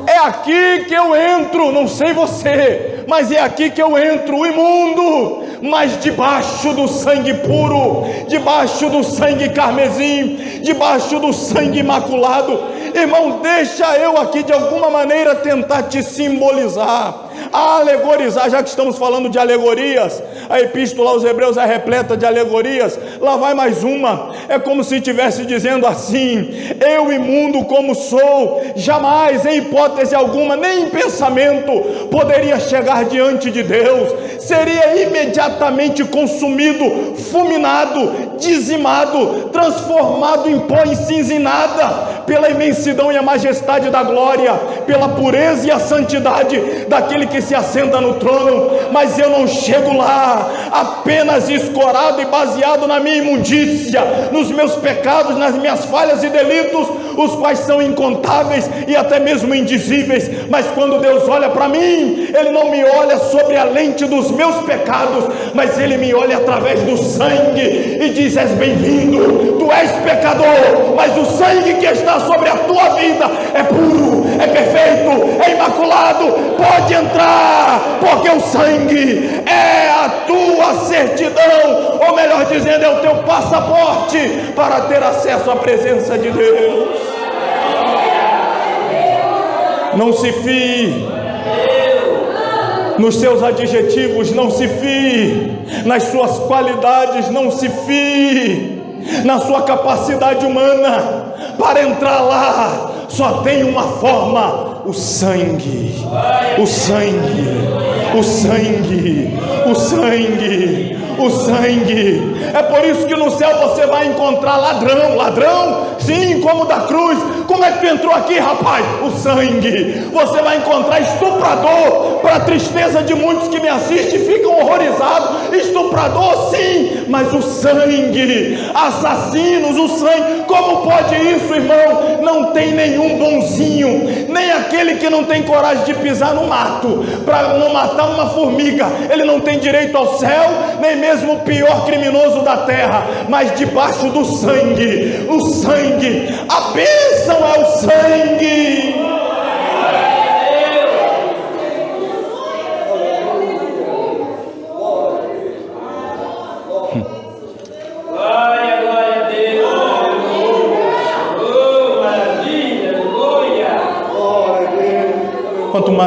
É aqui que eu entro, não sei você, mas é aqui que eu entro, o imundo, mas debaixo do sangue puro, debaixo do sangue carmesim, debaixo do sangue imaculado. Irmão, deixa eu aqui de alguma maneira tentar te simbolizar, alegorizar, já que estamos falando de alegorias. A epístola aos Hebreus é repleta de alegorias. Lá vai mais uma. É como se estivesse dizendo assim: eu imundo como sou, jamais, em hipótese alguma, nem em pensamento, poderia chegar diante de Deus. Seria imediatamente consumido, fulminado, dizimado, transformado em pó, em cinza, em nada, pela imensidão e a majestade da glória, pela pureza e a santidade daquele que se assenta no trono. Mas eu não chego lá apenas escorado e baseado na minha imundícia, nos meus pecados, nas minhas falhas e delitos, os quais são incontáveis e até mesmo indizíveis. Mas quando Deus olha para mim, Ele não me olha sobre a lente dos meus pecados, mas Ele me olha através do sangue e diz: és bem-vindo, tu és pecador, mas o sangue que está sobre a tua vida é puro, é perfeito, é imaculado, pode entrar, porque o sangue é a tua certidão, ou melhor dizendo, é o teu passaporte para ter acesso à presença de Deus. Não se fie nos seus adjetivos, não se fie nas suas qualidades, não se fie na sua capacidade humana. Para entrar lá só tem uma forma: o sangue, o sangue, o sangue, o sangue, o sangue. É por isso que no céu você vai encontrar ladrão, sim, como da cruz. Como é que tu entrou aqui, rapaz? O sangue. Você vai encontrar estuprador, para a tristeza de muitos que me assistem, ficam horrorizados. Estuprador, sim, mas o sangue. Assassinos, o sangue. Como pode isso, irmão? Não tem nenhum bonzinho, nem aquele que não tem coragem de pisar no mato para não matar uma formiga, ele não tem direito ao céu, nem mesmo o pior criminoso da terra. Mas debaixo do sangue, o sangue, a bênção é o sangue.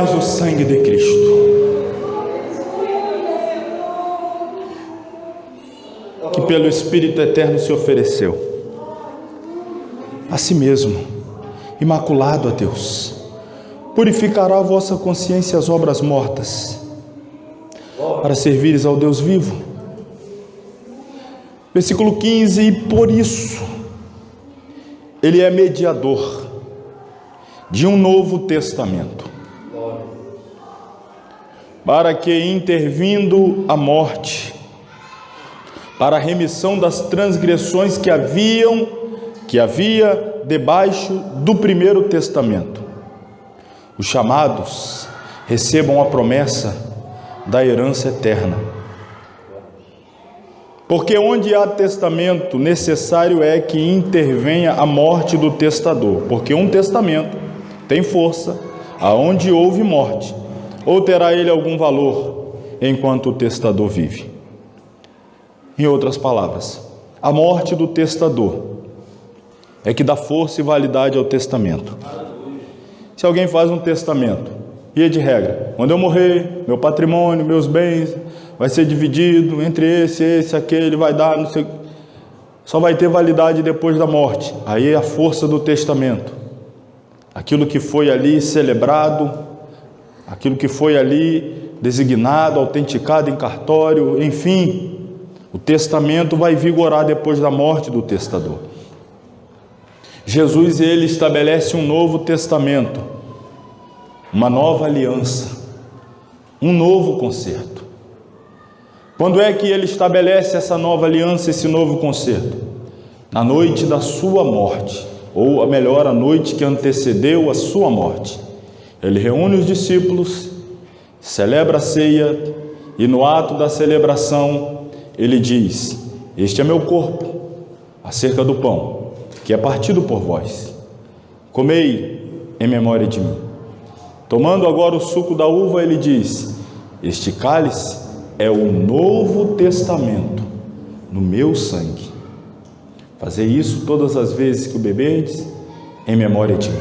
mais o sangue de Cristo, que pelo Espírito Eterno se ofereceu a si mesmo, imaculado a Deus, purificará a vossa consciência as obras mortas, para servires ao Deus vivo. Versículo 15: e por isso ele é mediador de um novo testamento, para que, intervindo a morte, para a remissão das transgressões que havia debaixo do primeiro testamento, os chamados recebam a promessa da herança eterna. Porque onde há testamento, necessário é que intervenha a morte do testador, porque um testamento tem força aonde houve morte, ou terá ele algum valor enquanto o testador vive. Em outras palavras, a morte do testador é que dá força e validade ao testamento. Se alguém faz um testamento, via de regra, quando eu morrer, meu patrimônio, meus bens, vai ser dividido entre esse, aquele, vai dar, não sei, só vai ter validade depois da morte. Aí é a força do testamento. Aquilo que foi ali celebrado, aquilo que foi ali designado, autenticado em cartório, enfim, o testamento vai vigorar depois da morte do testador. Jesus, ele estabelece um novo testamento, uma nova aliança, um novo concerto. Quando é que ele estabelece essa nova aliança, esse novo concerto? Na noite da sua morte, ou melhor, a noite que antecedeu a sua morte. Ele reúne os discípulos, celebra a ceia, e no ato da celebração ele diz: este é meu corpo, acerca do pão, que é partido por vós. Comei em memória de mim. Tomando agora o suco da uva, ele diz: este cálice é o novo testamento no meu sangue. Fazei isso todas as vezes que o beberdes, em memória de mim.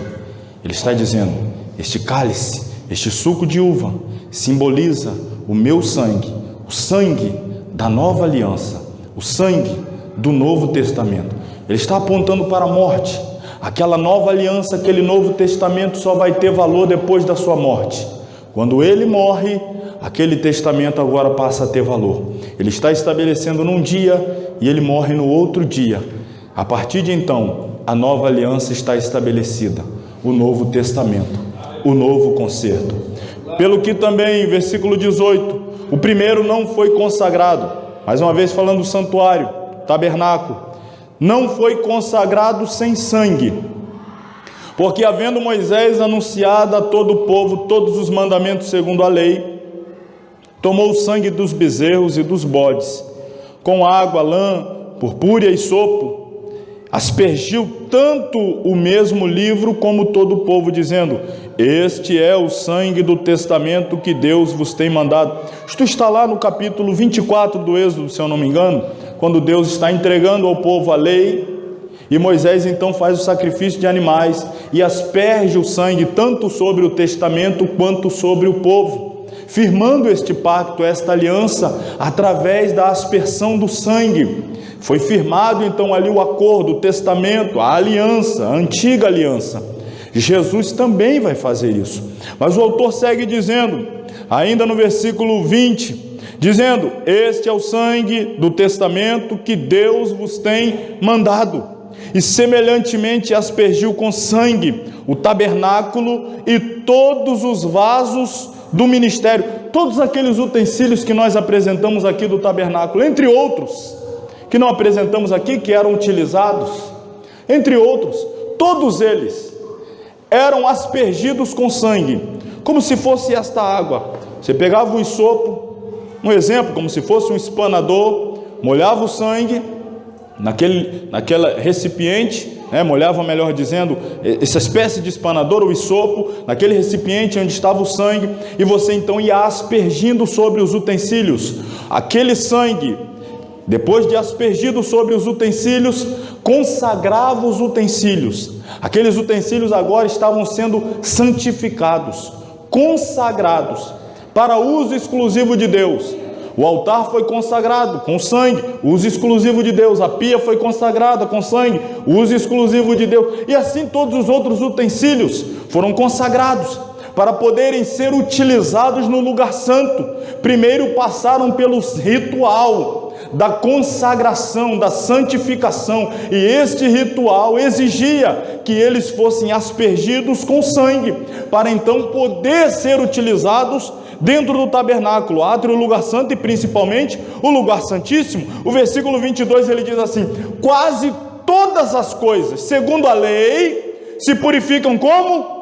Ele está dizendo: este cálice, este suco de uva, simboliza o meu sangue, o sangue da nova aliança, o sangue do novo testamento. Ele está apontando para a morte. Aquela nova aliança, aquele novo testamento só vai ter valor depois da sua morte. Quando ele morre, aquele testamento agora passa a ter valor. Ele está estabelecendo num dia e ele morre no outro dia. A partir de então, a nova aliança está estabelecida, o novo testamento, o novo concerto. Pelo que também, versículo 18, o primeiro não foi consagrado, mais uma vez falando do santuário, tabernáculo, não foi consagrado sem sangue, porque havendo Moisés anunciado a todo o povo todos os mandamentos segundo a lei, tomou o sangue dos bezerros e dos bodes, com água, lã, purpúrea e sopo, aspergiu tanto o mesmo livro como todo o povo, dizendo: este é o sangue do testamento que Deus vos tem mandado. Isto está lá no capítulo 24 do Êxodo, se eu não me engano, quando Deus está entregando ao povo a lei, e Moisés então faz o sacrifício de animais e asperge o sangue tanto sobre o testamento quanto sobre o povo, firmando este pacto, esta aliança, através da aspersão do sangue. Foi firmado então ali o acordo, o testamento, a aliança, a antiga aliança. Jesus também vai fazer isso. Mas o autor segue dizendo, ainda no versículo 20, dizendo: este é o sangue do testamento que Deus vos tem mandado. E semelhantemente aspergiu com sangue o tabernáculo e todos os vasos do ministério, todos aqueles utensílios que nós apresentamos aqui do tabernáculo, entre outros que não apresentamos aqui, que eram utilizados, entre outros, todos eles eram aspergidos com sangue, como se fosse esta água. Você pegava um isopo, um exemplo, como se fosse um espanador, molhava o sangue naquele recipiente, molhava, melhor dizendo, essa espécie de espanador, o isopo, naquele recipiente onde estava o sangue, e você então ia aspergindo sobre os utensílios. Aquele sangue, depois de aspergido sobre os utensílios, consagrava os utensílios. Aqueles utensílios agora estavam sendo santificados, consagrados para uso exclusivo de Deus. O altar foi consagrado com sangue, uso exclusivo de Deus. A pia foi consagrada com sangue, uso exclusivo de Deus. E assim todos os outros utensílios foram consagrados para poderem ser utilizados no lugar santo. Primeiro passaram pelo ritual da consagração, da santificação, e este ritual exigia que eles fossem aspergidos com sangue, para então poder ser utilizados dentro do tabernáculo, átrio, lugar santo e principalmente o lugar santíssimo. O versículo 22 ele diz assim: quase todas as coisas, segundo a lei, se purificam como?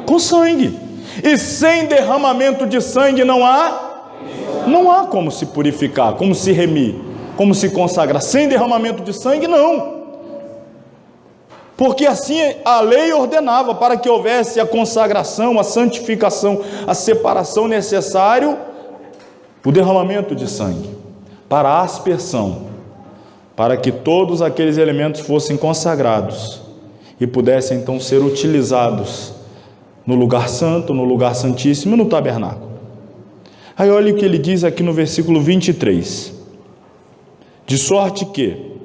Com sangue, e sem derramamento de sangue não há como se purificar, como se remir, como se consagrar. Sem derramamento de sangue, não. Porque assim a lei ordenava, para que houvesse a consagração, a santificação, a separação necessário, o derramamento de sangue, para a aspersão, para que todos aqueles elementos fossem consagrados e pudessem então ser utilizados no lugar santo, no lugar santíssimo e no tabernáculo. Aí olha o que ele diz aqui no versículo 23. De sorte que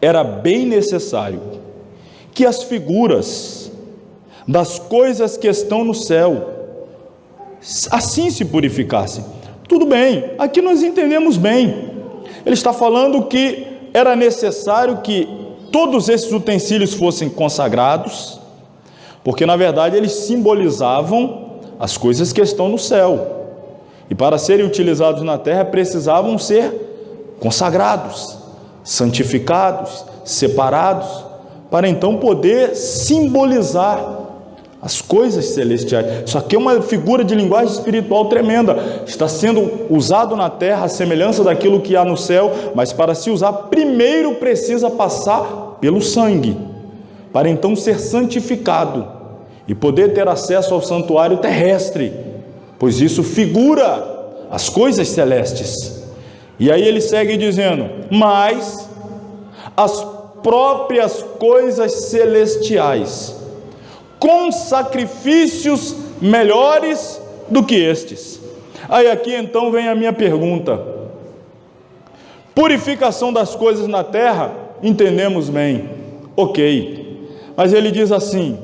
era bem necessário que as figuras das coisas que estão no céu assim se purificassem. Tudo bem, aqui nós entendemos bem. Ele está falando que era necessário que todos esses utensílios fossem consagrados, porque na verdade eles simbolizavam as coisas que estão no céu. E para serem utilizados na terra, precisavam ser consagrados, santificados, separados, para então poder simbolizar as coisas celestiais. Isso aqui é uma figura de linguagem espiritual tremenda. Está sendo usado na terra a semelhança daquilo que há no céu, mas para se usar, primeiro precisa passar pelo sangue, para então ser santificado e poder ter acesso ao santuário terrestre, pois isso figura as coisas celestes. E aí ele segue dizendo: mas as próprias coisas celestiais, com sacrifícios melhores do que estes. Aí aqui então vem a minha pergunta: purificação das coisas na terra, entendemos bem, ok, mas ele diz assim: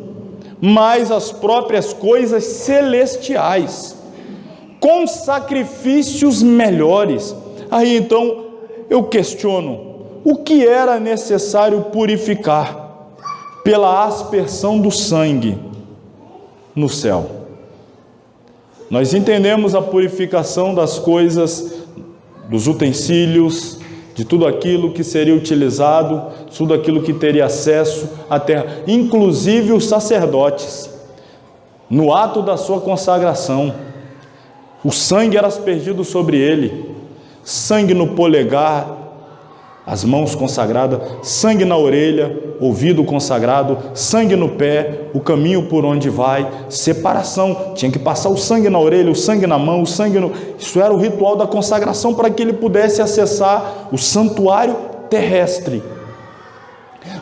mas as próprias coisas celestiais, com sacrifícios melhores. Aí então eu questiono: o que era necessário purificar pela aspersão do sangue no céu? Nós entendemos a purificação das coisas, dos utensílios, de tudo aquilo que seria utilizado, tudo aquilo que teria acesso à terra, inclusive os sacerdotes, no ato da sua consagração. O sangue era aspergido sobre ele, sangue no polegar, as mãos consagradas, sangue na orelha, ouvido consagrado, sangue no pé, o caminho por onde vai, separação, tinha que passar o sangue na orelha, o sangue na mão, o sangue no... Isso era o ritual da consagração para que ele pudesse acessar o santuário terrestre.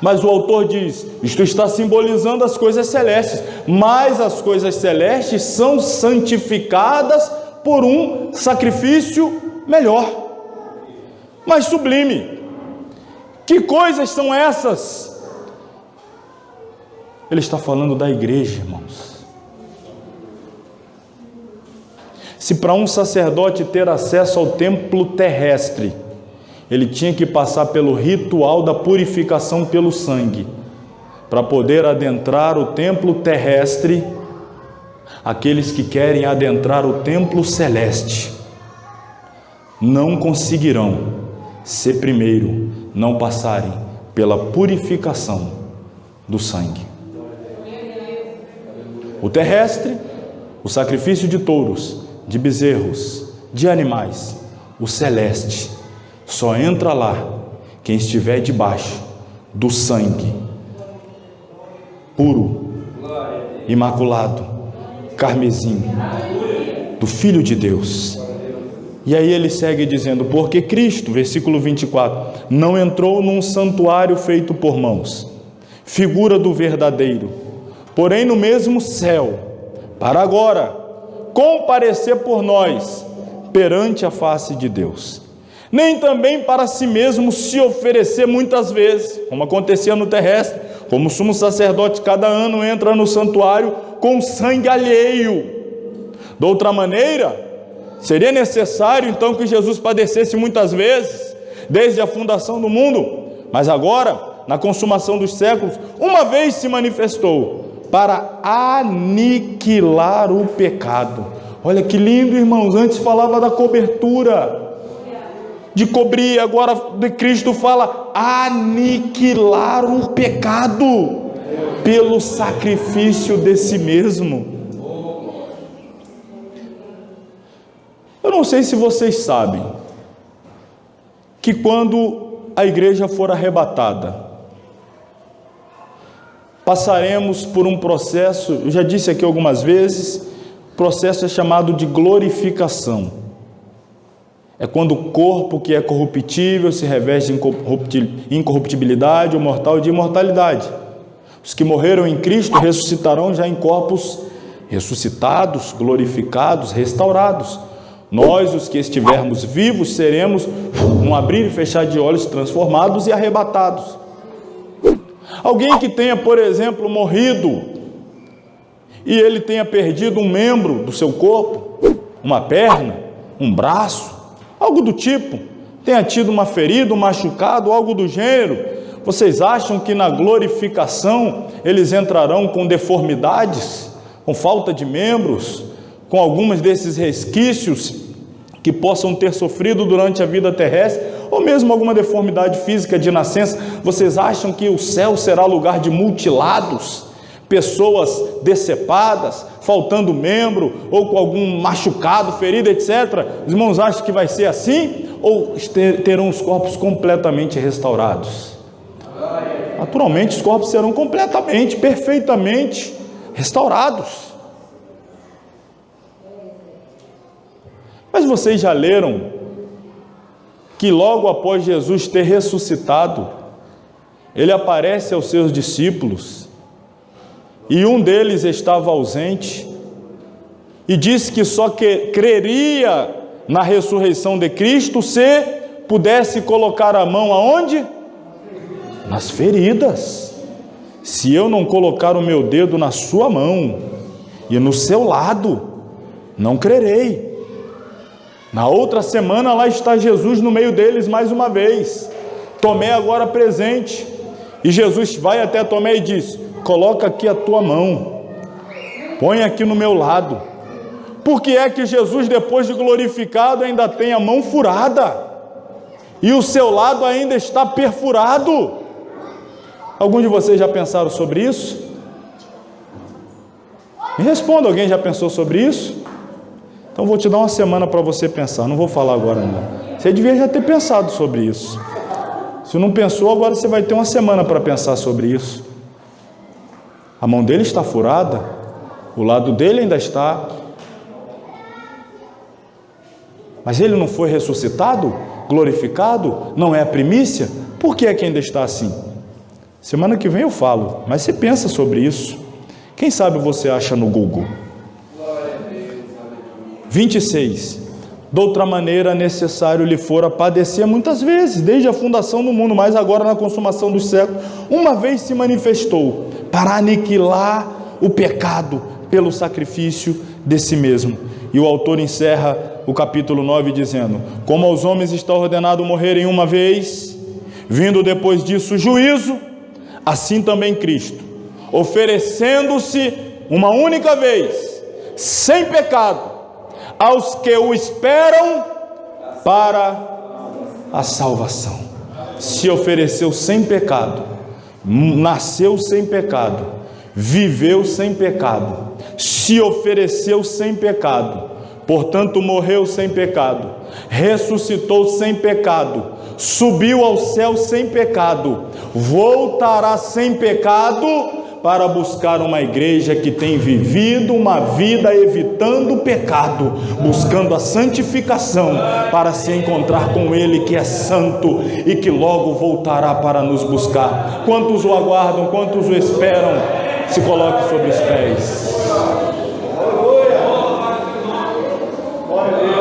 Mas o autor diz: isto está simbolizando as coisas celestes, mas as coisas celestes são santificadas por um sacrifício melhor, mais sublime. Que coisas são essas? Ele está falando da igreja, irmãos. Se para um sacerdote ter acesso ao templo terrestre, ele tinha que passar pelo ritual da purificação pelo sangue, para poder adentrar o templo terrestre, aqueles que querem adentrar o templo celeste não conseguirão, se primeiro não passarem pela purificação do sangue. O terrestre, o sacrifício de touros, de bezerros, de animais. O celeste, só entra lá quem estiver debaixo do sangue puro, imaculado, carmesim, do Filho de Deus. E aí ele segue dizendo: porque Cristo, versículo 24, não entrou num santuário feito por mãos, figura do verdadeiro, porém no mesmo céu, para agora comparecer por nós perante a face de Deus, nem também para si mesmo se oferecer muitas vezes, como acontecia no terrestre, como o sumo sacerdote cada ano entra no santuário com sangue alheio. De outra maneira, seria necessário então que Jesus padecesse muitas vezes, desde a fundação do mundo, mas agora, na consumação dos séculos, uma vez se manifestou para aniquilar o pecado. Olha que lindo, irmãos, antes falava da cobertura, de cobrir, agora de Cristo fala aniquilar o pecado pelo sacrifício de si mesmo. Eu não sei se vocês sabem que quando a igreja for arrebatada, passaremos por um processo, eu já disse aqui algumas vezes, o processo é chamado de glorificação. É quando o corpo que é corruptível se reveste de incorruptibilidade, o mortal de imortalidade. Os que morreram em Cristo ressuscitarão já em corpos ressuscitados, glorificados, restaurados. Nós, os que estivermos vivos, seremos, num abrir e fechar de olhos, transformados e arrebatados. Alguém que tenha, por exemplo, morrido e ele tenha perdido um membro do seu corpo, uma perna, um braço, algo do tipo, tenha tido uma ferida, um machucado, algo do gênero, vocês acham que na glorificação eles entrarão com deformidades, com falta de membros, com algumas desses resquícios que possam ter sofrido durante a vida terrestre, ou mesmo alguma deformidade física de nascença? Vocês acham que o céu será lugar de mutilados, pessoas decepadas, faltando membro, ou com algum machucado, ferida, etc? Os irmãos acham que vai ser assim? Ou terão os corpos completamente restaurados? Naturalmente, os corpos serão completamente, perfeitamente restaurados. Mas vocês já leram que logo após Jesus ter ressuscitado, ele aparece aos seus discípulos, e um deles estava ausente, e disse que só creria na ressurreição de Cristo se pudesse colocar a mão aonde? Nas feridas. Se eu não colocar o meu dedo na sua mão e no seu lado, não crerei. Na outra semana lá está Jesus no meio deles mais uma vez, Tomé agora presente, e Jesus vai até Tomé e diz: coloca aqui a tua mão, põe aqui no meu lado. Por que é que Jesus, depois de glorificado, ainda tem a mão furada e o seu lado ainda está perfurado? Alguns de vocês já pensaram sobre isso? Me responda, alguém já pensou sobre isso? Então vou te dar uma semana para você pensar, não vou falar agora não. Você devia já ter pensado sobre isso. Se não pensou, agora você vai ter uma semana para pensar sobre isso. A mão dele está furada, o lado dele ainda está. Mas ele não foi ressuscitado, glorificado, não é a primícia? Por que é que ainda está assim? Semana que vem eu falo, mas você pensa sobre isso. Quem sabe você acha no Google. 26. De outra maneira, necessário lhe fora padecer muitas vezes, desde a fundação do mundo, mas agora na consumação dos séculos, uma vez se manifestou para aniquilar o pecado pelo sacrifício de si mesmo. E o autor encerra o capítulo 9 dizendo: como aos homens está ordenado morrerem uma vez, vindo depois disso o juízo, assim também Cristo, oferecendo-se uma única vez, sem pecado, aos que o esperam para a salvação. Se ofereceu sem pecado, nasceu sem pecado, viveu sem pecado, se ofereceu sem pecado, portanto morreu sem pecado, ressuscitou sem pecado, subiu ao céu sem pecado, voltará sem pecado para buscar uma igreja que tem vivido uma vida evitando o pecado, buscando a santificação, para se encontrar com Ele que é santo e que logo voltará para nos buscar. Quantos o aguardam, quantos o esperam? Se coloque sobre os pés. Glória a Deus.